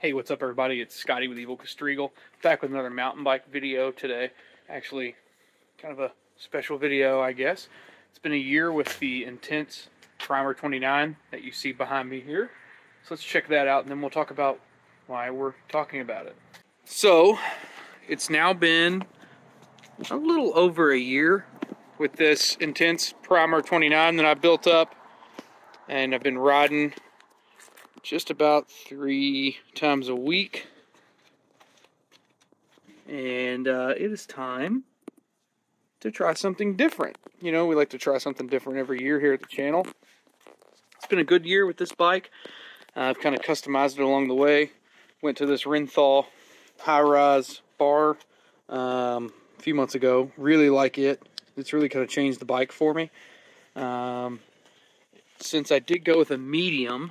Hey, what's up everybody? It's Scotty with Evil Castrigal, back with another mountain bike video today. Actually, kind of a special video, I guess. It's been a year with the Intense Primer 29 that you see behind me here. So let's check that out and then we'll talk about why we're talking about it. So, it's now been a little over a year with this Intense Primer 29 that I built up, and I've been riding just about 3 times a week, and it is time to try something different. You know, we like to try something different every year here at the channel. It's been a good year with this bike. I've kind of customized it along the way. Went to this Renthal high-rise bar a few months ago. Really like it. It's really kind of changed the bike for me. Since I did go with a medium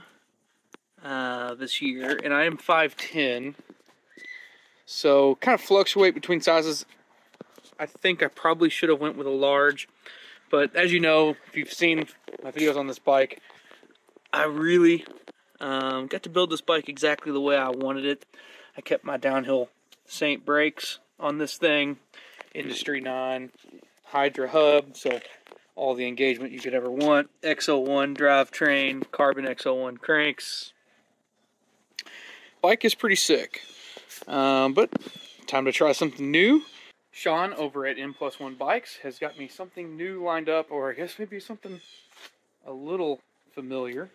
this year, and I am 5'10", so kind of fluctuate between sizes. I think I probably should have went with a large, but as you know, if you've seen my videos on this bike, I really got to build this bike exactly the way I wanted it. I kept my downhill Saint brakes on this thing, Industry 9 Hydra hub, so all the engagement you could ever want. X01 drivetrain, carbon X01 cranks. Bike is pretty sick, but time to try something new. Sean over at N+1 Bikes has got me something new lined up, or I guess maybe something a little familiar.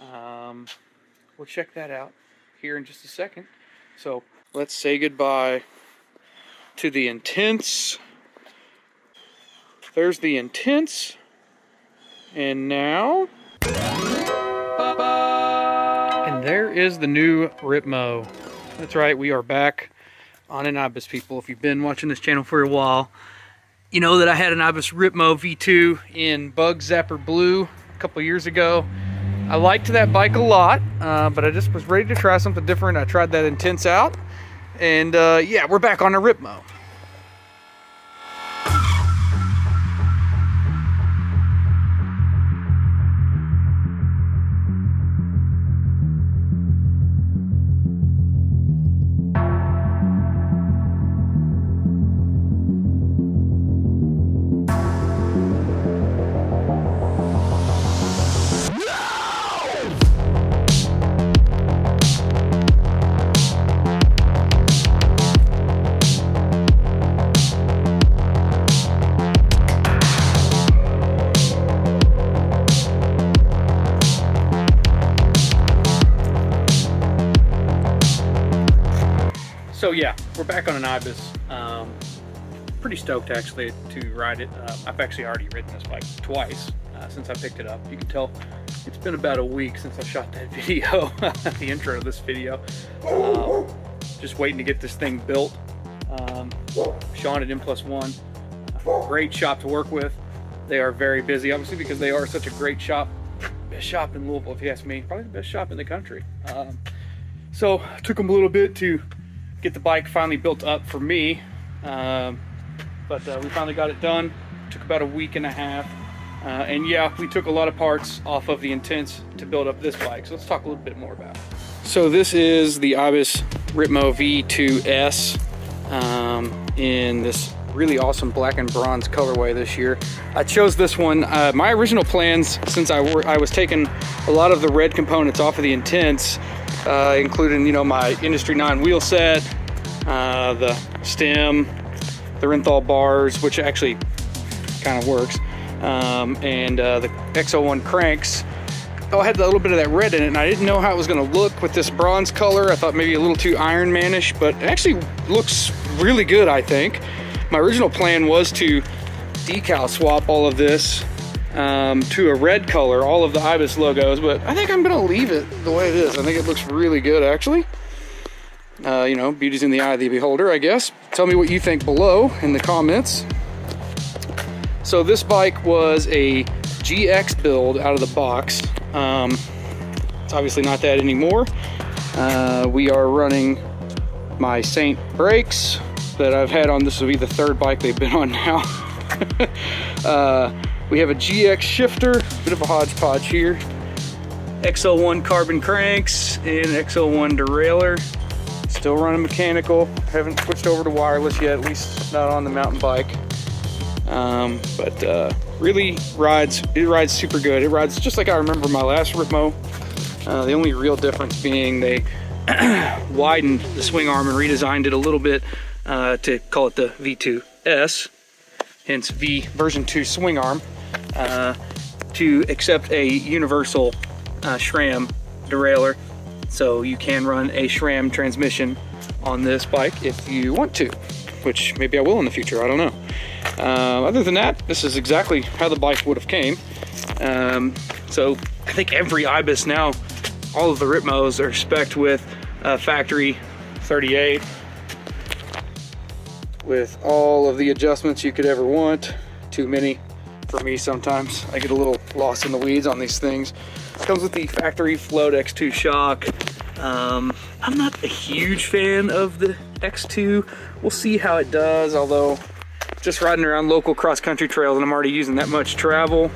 We'll check that out here in just a second. So let's say goodbye to the Intense. There's the Intense, and now, and there is the new Ripmo. That's right, we are back on an Ibis, people. If you've been watching this channel for a while, you know that I had an Ibis Ripmo V2 in Bug Zapper Blue a couple years ago. I liked that bike a lot, but I just was ready to try something different. I tried that Intense out, and yeah, we're back on a Ripmo. So yeah, we're back on an Ibis. Pretty stoked actually to ride it. I've actually already ridden this bike twice since I picked it up. You can tell it's been about a week since I shot that video, the intro to this video. Just waiting to get this thing built. Sean at N+1, great shop to work with. They are very busy, obviously, because they are such a great shop. Best shop in Louisville, if you ask me. Probably the best shop in the country. So it took them a little bit to get the bike finally built up for me, but we finally got it done. Took about a week and a half, and yeah, we took a lot of parts off of the Intense to build up this bike, so let's talk a little bit more about it. So this is the Ibis Ripmo V2S in this really awesome black and bronze colorway this year. I chose this one. My original plans, since I was taking a lot of the red components off of the Intense, including, you know, my Industry 9 wheel set, the stem, the Renthal bars, which actually kind of works, and the X01 cranks. Oh, I had a little bit of that red in it, and I didn't know how it was going to look with this bronze color. I thought maybe a little too Iron Man-ish, but it actually looks really good, I think. My original plan was to decal swap all of this to a red color, all of the Ibis logos, but I think I'm gonna leave it the way it is. I think it looks really good, actually. You know, beauty's in the eye of the beholder, I guess. Tell me what you think below in the comments. So this bike was a GX build out of the box. It's obviously not that anymore. We are running my Saint brakes that I've had on. This will be the third bike they've been on now. We have a GX shifter, bit of a hodgepodge here. XL1 carbon cranks and XL1 derailleur. Still running mechanical. Haven't switched over to wireless yet, at least not on the mountain bike. But really rides super good. It rides just like I remember my last Ripmo. The only real difference being they widened the swing arm and redesigned it a little bit to call it the V2S, hence V version 2 swing arm, to accept a universal SRAM derailleur. So you can run a SRAM transmission on this bike if you want to, which maybe I will in the future, I don't know. Other than that, this is exactly how the bike would have came. So I think every Ibis now, all of the Ripmos are spec'd with factory 38, with all of the adjustments you could ever want. Too many for me sometimes. I get a little lost in the weeds on these things. Comes with the factory Float X2 shock. I'm not a huge fan of the X2. We'll see how it does, although just riding around local cross-country trails and I'm already using that much travel,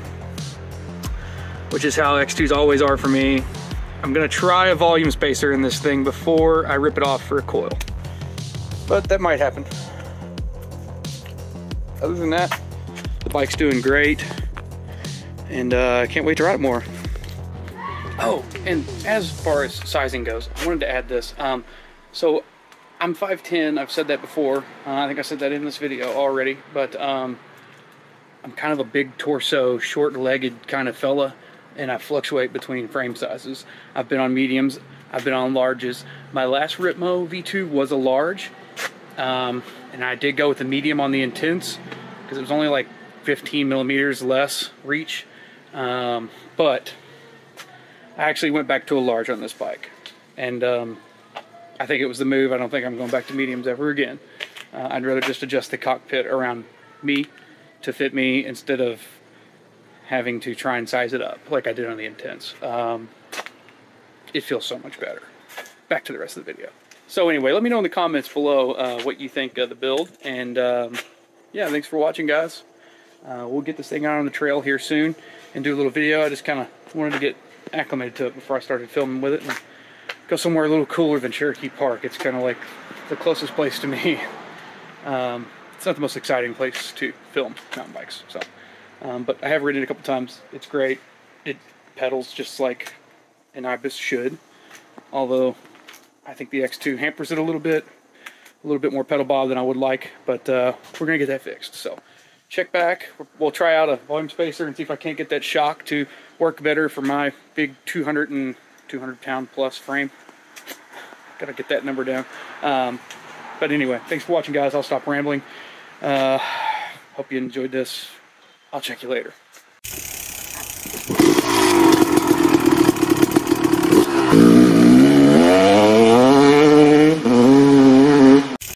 which is how X2s always are for me. I'm gonna try a volume spacer in this thing before I rip it off for a coil, but that might happen. Other than that, the bike's doing great, and I can't wait to ride it more. Oh, and as far as sizing goes, I wanted to add this. So I'm 5'10", I've said that before. I think I said that in this video already, but I'm kind of a big torso, short-legged kind of fella, and I fluctuate between frame sizes. I've been on mediums, I've been on larges. My last Ripmo V2 was a large, and I did go with the medium on the Intense, because it was only like 15 millimeters less reach, but I actually went back to a large on this bike, and I think it was the move. I don't think I'm going back to mediums ever again. I'd rather just adjust the cockpit around me to fit me instead of having to try and size it up like I did on the Intense. It feels so much better. Back to the rest of the video. So anyway, let me know in the comments below what you think of the build, and yeah, thanks for watching, guys. We'll get this thing out on the trail here soon and do a little video. I just kind of wanted to get acclimated to it before I started filming with it, and go somewhere a little cooler than Cherokee Park. It's kind of like the closest place to me. It's not the most exciting place to film mountain bikes, so but I have ridden it a couple times. It's great. It pedals just like an Ibis should, although I think the X2 hampers it a little bit more pedal bob than I would like, but we're gonna get that fixed. So check back. We'll try out a volume spacer and see if I can't get that shock to work better for my big 200 pound plus frame. Gotta get that number down. But anyway, thanks for watching, guys. I'll stop rambling. Hope you enjoyed this. I'll check you later.